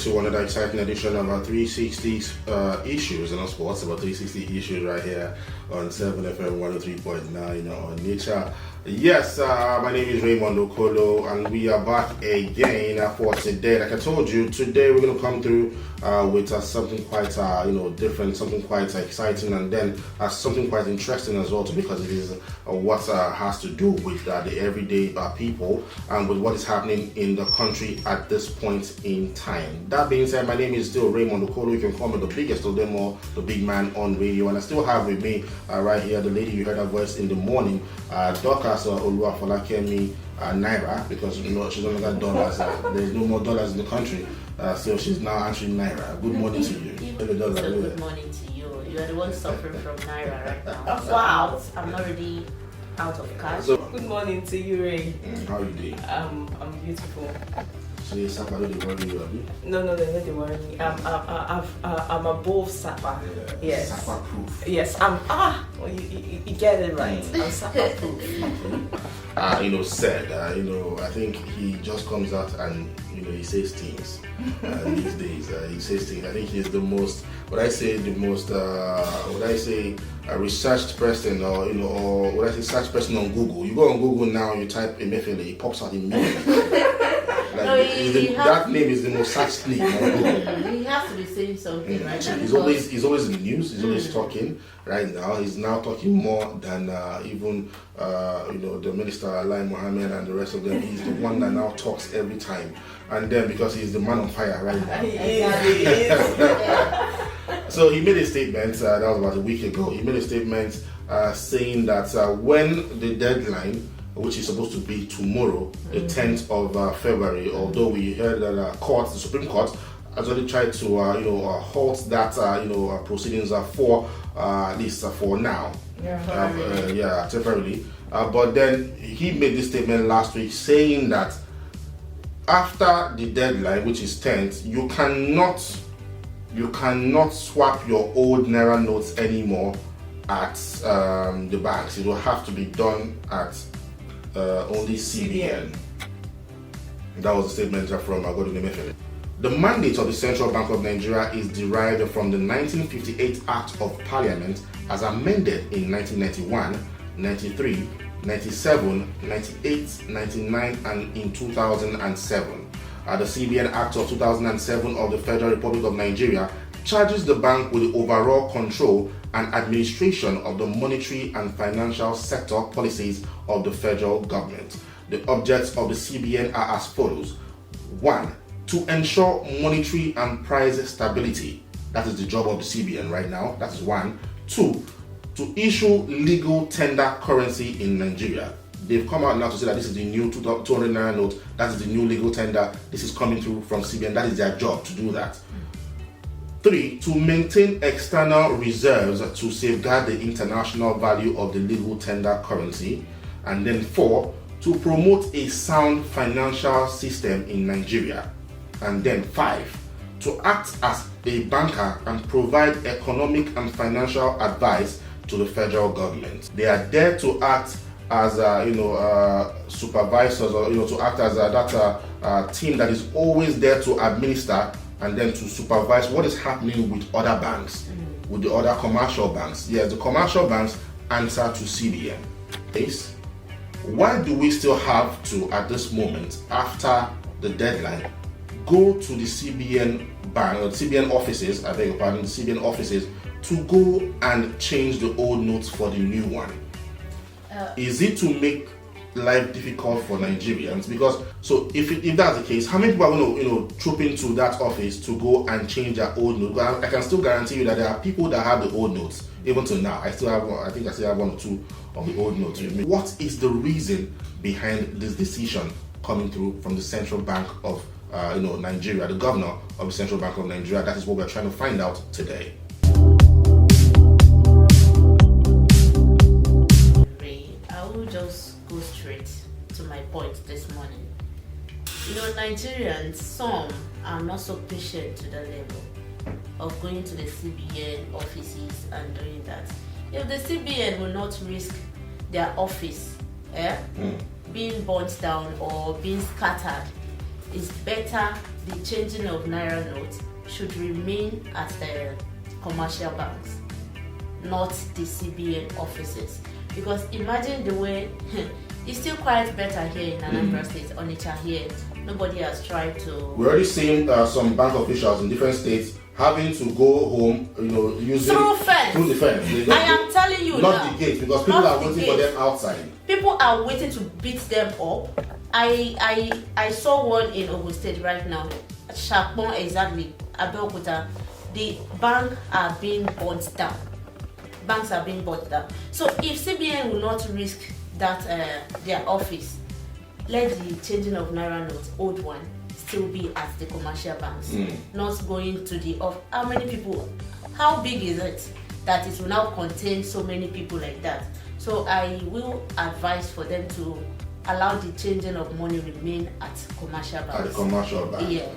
to another exciting edition of our 360 issues and sports, about 360 issues right here on 7FM 103.9 Onitsha. Yes, my name is Raymond Okolo, and we are back again for today. Like I told you, today we're going to come through with something quite different, something quite exciting, and then something quite interesting as well, too, because it is what has to do with the everyday people and with what is happening in the country at this point in time. That being said, my name is still Raymond Okolo. You can call me the biggest of them all, the big man on radio, and I still have with me right here the lady you heard her voice in the morning, Dorcas Oluwafolakemi Naira, because she's no longer dollars. There's no more dollars in the country, so she's now answering Naira. Good morning to you. Good morning to you. You are the one suffering from Naira right now. Wow, I'm not really out of cash. So, good morning to you, Ray. How are you doing? I'm beautiful. So you Sapa, don't worry you, Abi? No, don't worry me. I'm above Sapa. Yeah. Yes. Sapa proof. Yes, you get it right. I'm Sapa proof. I think he just comes out and he says things these days. He says things. I think he's the most, a researched person, or search person on Google. You go on Google now, you type Emefiele, it pops out immediately. That name is the most searched name on Google. He has to be saying something, right? He's always in the news. He's always talking. Right now, he's now talking more than even the minister Lai Mohammed and the rest of them. He's the one that now talks every time, and then because he's the man on fire right now. He is. So he made a statement. That was about a week ago. He made a statement saying that when the deadline, which is supposed to be tomorrow, the 10th of February, although we heard that the Supreme Court has already tried to halt that proceedings for at least for now, temporarily. But then he made this statement last week saying that after the deadline, which is 10th, you cannot swap your old Naira notes anymore at the banks. It will have to be done at only CBN. That was a statement from Godwin Emefiele. The mandate of the Central Bank of Nigeria is derived from the 1958 Act of Parliament as amended in 1991, 93, 97, 98, 99 and in 2007. The CBN Act of 2007 of the Federal Republic of Nigeria charges the bank with the overall control and administration of the monetary and financial sector policies of the federal government. The objects of the CBN are as follows. 1. To ensure monetary and price stability. That is the job of the CBN right now. That is 1. 2. To issue legal tender currency in Nigeria. They've come out now to say that this is the new 200 Naira note. That is the new legal tender. This is coming through from CBN. That is their job to do that. 3. To maintain external reserves to safeguard the international value of the legal tender currency. And then 4. To promote a sound financial system in Nigeria. And then 5. To act as a banker and provide economic and financial advice to the federal government. They are there to act as supervisors, or to act as that team that is always there to administer and then to supervise what is happening with other banks, with the other commercial banks. Yes, the commercial banks answer to CBN. Yes. Why do we still have to, at this moment, after the deadline, go to the CBN bank, or CBN offices, the CBN offices, to go and change the old notes for the new one? Is it to make life difficult for Nigerians? Because if that's the case, how many people are going to troop into that office to go and change their old notes? I can still guarantee you that there are people that have the old notes even till now. I still have one or two of the old notes with me. What is the reason behind this decision coming through from the Central Bank of Nigeria, the governor of the Central Bank of Nigeria? That is what we're trying to find out today. Just go straight to my point this morning. Nigerians, some are not so patient to the level of going to the CBN offices and doing that. If the CBN will not risk their office being burnt down or being scattered, it's better the changing of naira notes should remain at the commercial banks, not the CBN offices. Because imagine the way it's still quite better here in Anambra State, Onitsha here. Nobody has tried to. We're already seeing some bank officials in different states having to go home, using through the fence. I am telling you not now, the gate, because people are waiting for them outside. People are waiting to beat them up. I saw one in Ogun State right now, Shakpon exactly, Abeokuta. The banks are being burnt down. Banks are being burnt down. So if CBN will not risk that their office, let the changing of naira notes, old one, still be at the commercial banks, not going to the off. How many people? How big is it that it will now contain so many people like that? So I will advise for them to allow the changing of money remain at commercial banks. At the commercial bank. Yes.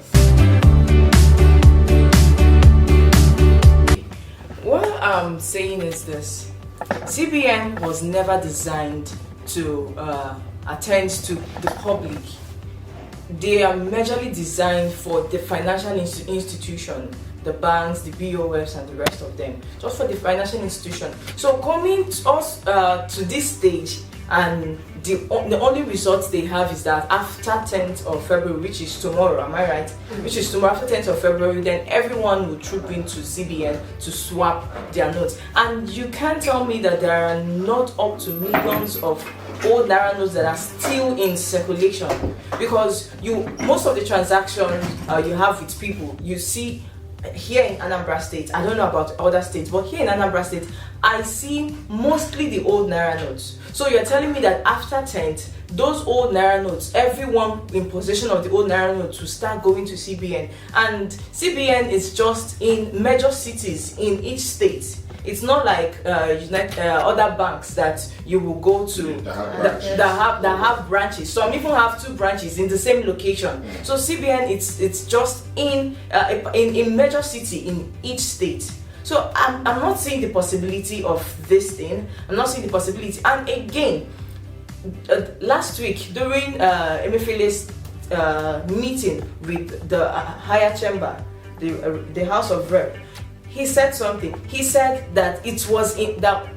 What I'm saying is this: CBN was never designed to attend to the public. They are majorly designed for the financial institution, the banks, the BOFs, and the rest of them, just for the financial institution. So coming to us to this stage, and the only result they have is that after 10th of February, which is tomorrow, am I right? Which is tomorrow, after 10th of February, then everyone will troop into CBN to swap their notes. And you can't tell me that there are not up to millions of old naira notes that are still in circulation, because most of the transactions you have with people, you see here in Anambra State. I don't know about other states, but here in Anambra State, I see mostly the old naira notes. So you're telling me that after 10th, those old naira notes, everyone in possession of the old naira notes will start going to CBN, and CBN is just in major cities in each state. It's not like other banks that you will go to that have branches. Some even have 2 branches in the same location. So CBN, it's just in major city in each state. So I'm not seeing the possibility of this thing. I'm not seeing the possibility. And again, last week during Emefiele's meeting with the higher chamber, the House of Rep, he said something. He said that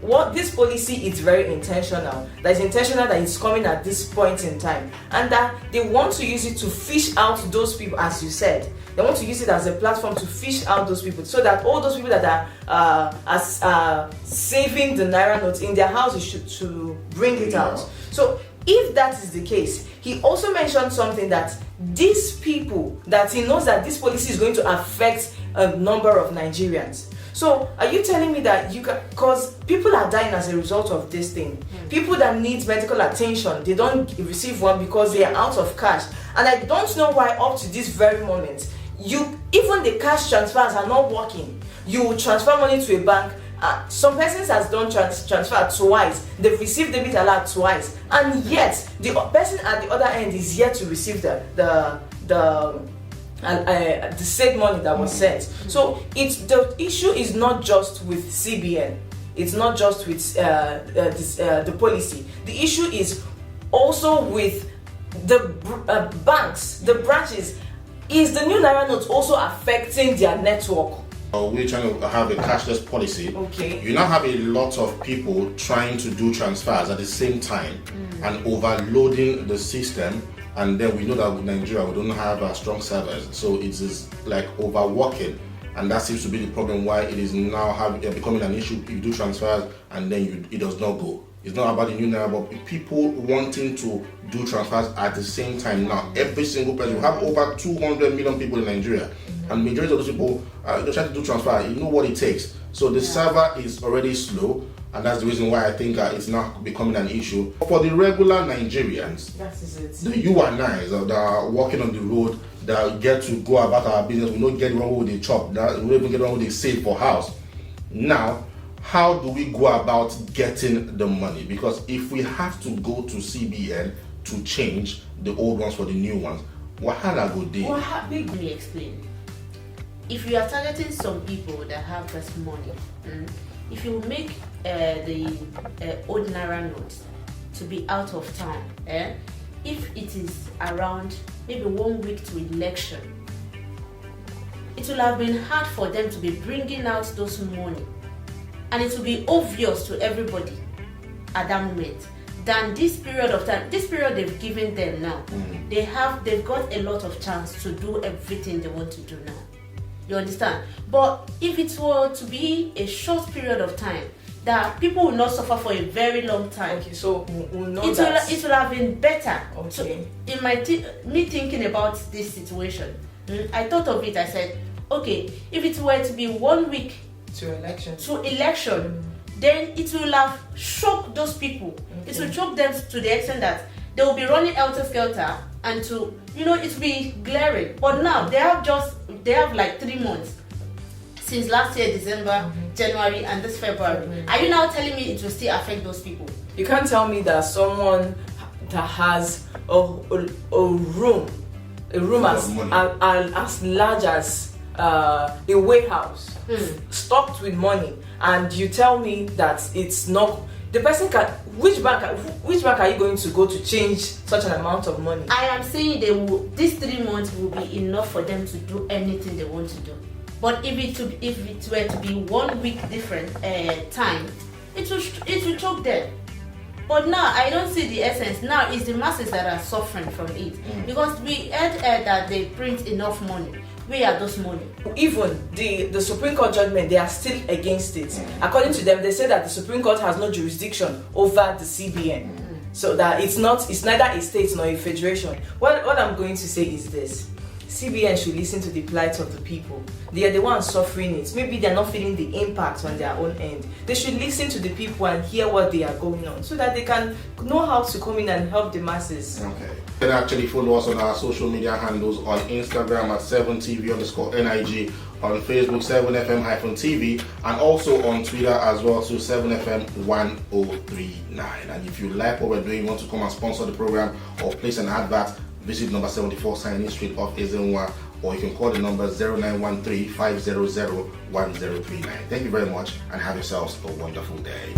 what this policy is very intentional. That it's intentional, that it's coming at this point in time, and that they want to use it to fish out those people, as you said. They want to use it as a platform to fish out those people, so that all those people that are saving the naira notes in their houses to bring it out. So if that is the case, he also mentioned something, that these people, that he knows that this policy is going to affect a number of Nigerians. So are you telling me that because people are dying as a result of this thing, people that need medical attention, they don't receive one because they are out of cash, and I don't know why up to this very moment, even the cash transfers are not working. You transfer money to a bank. Some persons has done transfer twice. They've received debit alert twice, and yet the person at the other end is yet to receive the said money that was sent. So the issue is not just with CBN. It's not just with the policy. The issue is also with the banks, the branches. Is the new naira notes also affecting their network? We're trying to have a cashless policy. Okay. You now have a lot of people trying to do transfers at the same time and overloading the system. And then we know that with Nigeria, we don't have strong servers. So it is like overworking. And that seems to be the problem why it is now becoming an issue. You do transfers and then it does not go. It's not about the new naira, but people wanting to do transfers at the same time now. Every single person, we have over 200 million people in Nigeria, and majority of those people they're trying to do transfer. You know what it takes. So the server is already slow, and that's the reason why I think it's now becoming an issue for the regular Nigerians. That is it. The you and I that are walking on the road, that get to go about our business. We don't get wrong with the chop. That we don't even get wrong with the save for house. Now, how do we go about getting the money? Because if we have to go to CBN to change the old ones for the new ones, wahala go dey. Let me explain. If you are targeting some people that have this money, if you make the old naira notes to be out of town, if it is around maybe 1 week to election, it will have been hard for them to be bringing out those money, and it will be obvious to everybody at that moment than this period of time. This period they've given them now, they've got a lot of chance to do everything they want to do now. You understand? But if it were to be a short period of time, that people will not suffer for a very long time. Okay, so we'll know it will have been better. Okay. So in my me thinking about this situation, I thought of it. I said, okay, if it were to be 1 week to election, then it will have shocked those people. Okay. It will shock them to the extent that they will be running helter skelter, and it will be glaring. But now they have like 3 months since last year, December, January, and this February. Are you now telling me it will still affect those people? You can't tell me that someone that has a room as large as a warehouse, stocked with money, and you tell me that it's not. The person can. Which bank are you going to go to change such an amount of money? I am saying these 3 months will be enough for them to do anything they want to do. But if it were to be 1 week different time, it will choke them. But now I don't see the essence. Now it's the masses that are suffering from it, because we heard that they print enough money. Where are those money? Even the Supreme Court judgment, they are still against it. According to them, they say that the Supreme Court has no jurisdiction over the CBN, so that it's neither a state nor a federation. What I'm going to say is this: CBN should listen to the plight of the people. They are the ones suffering it. Maybe they're not feeling the impact on their own end. They should listen to the people and hear what they are going on, so that they can know how to come in and help the masses. Okay. You can actually follow us on our social media handles on Instagram at 7TV_NIG, on Facebook 7FM-TV, and also on Twitter as well to 7FM1039. And if you like what we're doing, want to come and sponsor the program or place an advert, visit number 74 Signing Street off Ezenwa, or you can call the number 0913-500-1039. Thank you very much and have yourselves a wonderful day.